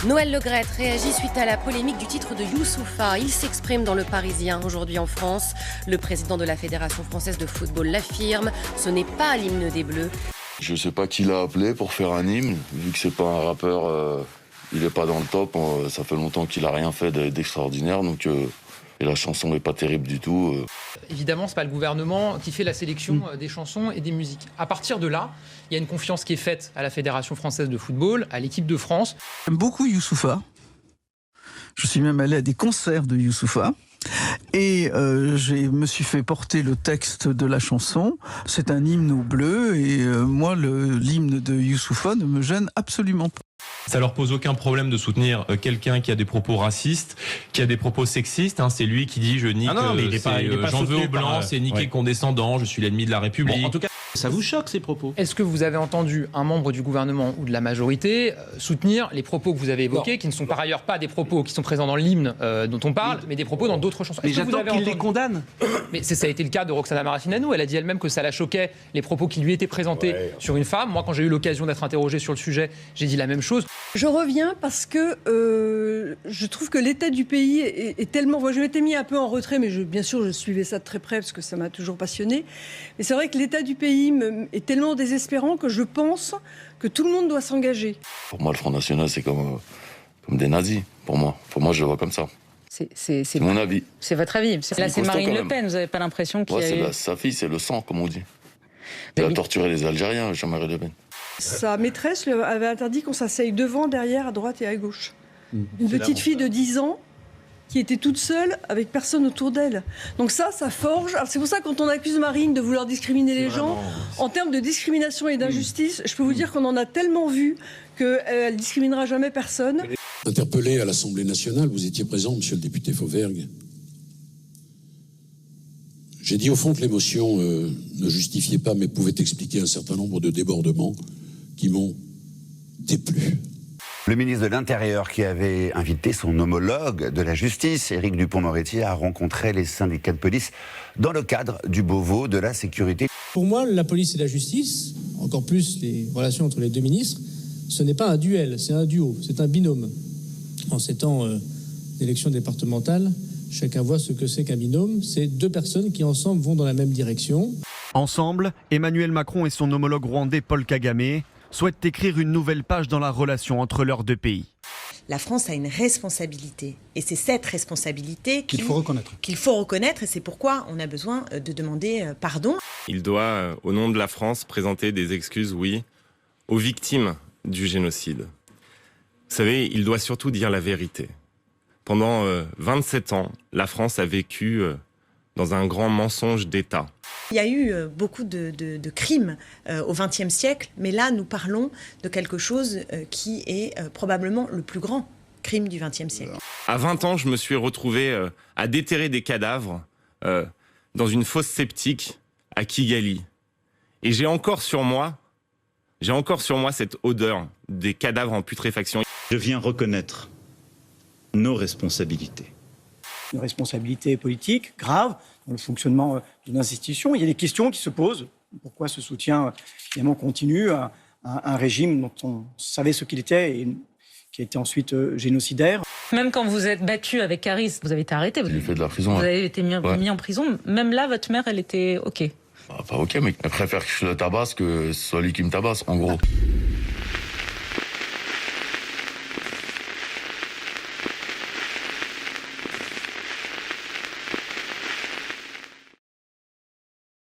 Noël Le Graët réagit suite à la polémique du titre de Youssoupha. Il s'exprime dans Le Parisien aujourd'hui en France. Le président de la Fédération française de football l'affirme, ce n'est pas l'hymne des Bleus. Je ne sais pas qui l'a appelé pour faire un hymne, vu que c'est pas un rappeur, il n'est pas dans le top, ça fait longtemps qu'il n'a rien fait d'extraordinaire, donc et la chanson n'est pas terrible du tout. Évidemment, c'est pas le gouvernement qui fait la sélection des chansons et des musiques. À partir de là, il y a une confiance qui est faite à la Fédération française de football, à l'équipe de France. J'aime beaucoup Youssoupha. Je suis même allé à des concerts de Youssoupha. Et je me suis fait porter le texte de la chanson. C'est un hymne au bleu et moi, l'hymne de Youssoupha ne me gêne absolument pas. Ça leur pose aucun problème de soutenir quelqu'un qui a des propos racistes, qui a des propos sexistes. C'est lui qui dit je nique, j'en veux aux blancs, c'est niquer condescendant, je suis l'ennemi de la République. Bon, en tout cas, ça vous choque ces propos? Est-ce que vous avez entendu un membre du gouvernement ou de la majorité soutenir les propos que vous avez évoqués, qui ne sont par ailleurs pas des propos qui sont présents dans l'hymne dont on parle, mais des propos dans d'autres chansons? Mais j'attends qu'il les condamne. Mais ça a été le cas de Roxana Maracineanu. Elle a dit elle-même que ça la choquait, les propos qui lui étaient présentés sur une femme. Moi, quand j'ai eu l'occasion d'être interrogé sur le sujet, j'ai dit la même chose. Je reviens parce que je trouve que l'état du pays est tellement... Moi, je m'étais mis un peu en retrait, mais bien sûr, je suivais ça de très près parce que ça m'a toujours passionné. Mais c'est vrai que l'état du pays est tellement désespérant que je pense que tout le monde doit s'engager. Pour moi, le Front National, c'est comme des nazis, pour moi. Pour moi, je le vois comme ça. C'est mon avis. C'est votre avis. Là, c'est Marine Le Pen, vous n'avez pas l'impression qu'il y a eu... Sa fille, c'est le sang, comme on dit. Elle a torturé les Algériens, Jean-Marie Le Pen. Sa maîtresse lui avait interdit qu'on s'asseye devant, derrière, à droite et à gauche. Une petite fille de 10 ans qui était toute seule, avec personne autour d'elle. Donc ça forge... Alors c'est pour ça, quand on accuse Marine de vouloir discriminer les gens, en termes de discrimination et d'injustice, je peux vous dire qu'on en a tellement vu qu'elle ne discriminera jamais personne. Interpellé à l'Assemblée nationale, vous étiez présent, monsieur le député Fauvergue. J'ai dit au fond que l'émotion ne justifiait pas, mais pouvait expliquer un certain nombre de débordements qui m'ont déplu. Le ministre de l'Intérieur, qui avait invité son homologue de la justice, Éric Dupond-Moretti, a rencontré les syndicats de police dans le cadre du Beauvau de la sécurité. Pour moi, la police et la justice, encore plus les relations entre les deux ministres, ce n'est pas un duel, c'est un duo, c'est un binôme. En ces temps d'élections départementales, chacun voit ce que c'est qu'un binôme. C'est deux personnes qui ensemble vont dans la même direction. Ensemble, Emmanuel Macron et son homologue rwandais Paul Kagame souhaitent écrire une nouvelle page dans la relation entre leurs deux pays. La France a une responsabilité. Et c'est cette responsabilité qu'il faut reconnaître. Qu'il faut reconnaître, et c'est pourquoi on a besoin de demander pardon. Il doit, au nom de la France, présenter des excuses, oui, aux victimes du génocide. Vous savez, il doit surtout dire la vérité. Pendant 27 ans, la France a vécu dans un grand mensonge d'État. Il y a eu beaucoup de crimes au XXe siècle, mais là, nous parlons de quelque chose qui est probablement le plus grand crime du XXe siècle. À 20 ans, je me suis retrouvé à déterrer des cadavres dans une fosse septique à Kigali. Et j'ai encore sur moi cette odeur des cadavres en putréfaction. Je viens reconnaître nos responsabilités. Une responsabilité politique grave dans le fonctionnement d'une institution. Il y a des questions qui se posent. Pourquoi ce soutien finalement continue à un régime dont on savait ce qu'il était et qui a été ensuite génocidaire. Même quand vous êtes battu avec Caris, vous avez été arrêté. J'ai fait de la prison. Vous avez été mis en prison. Même là, votre mère, elle était OK. Pas OK, mais elle préfère que je le tabasse que ce soit lui qui me tabasse, en gros.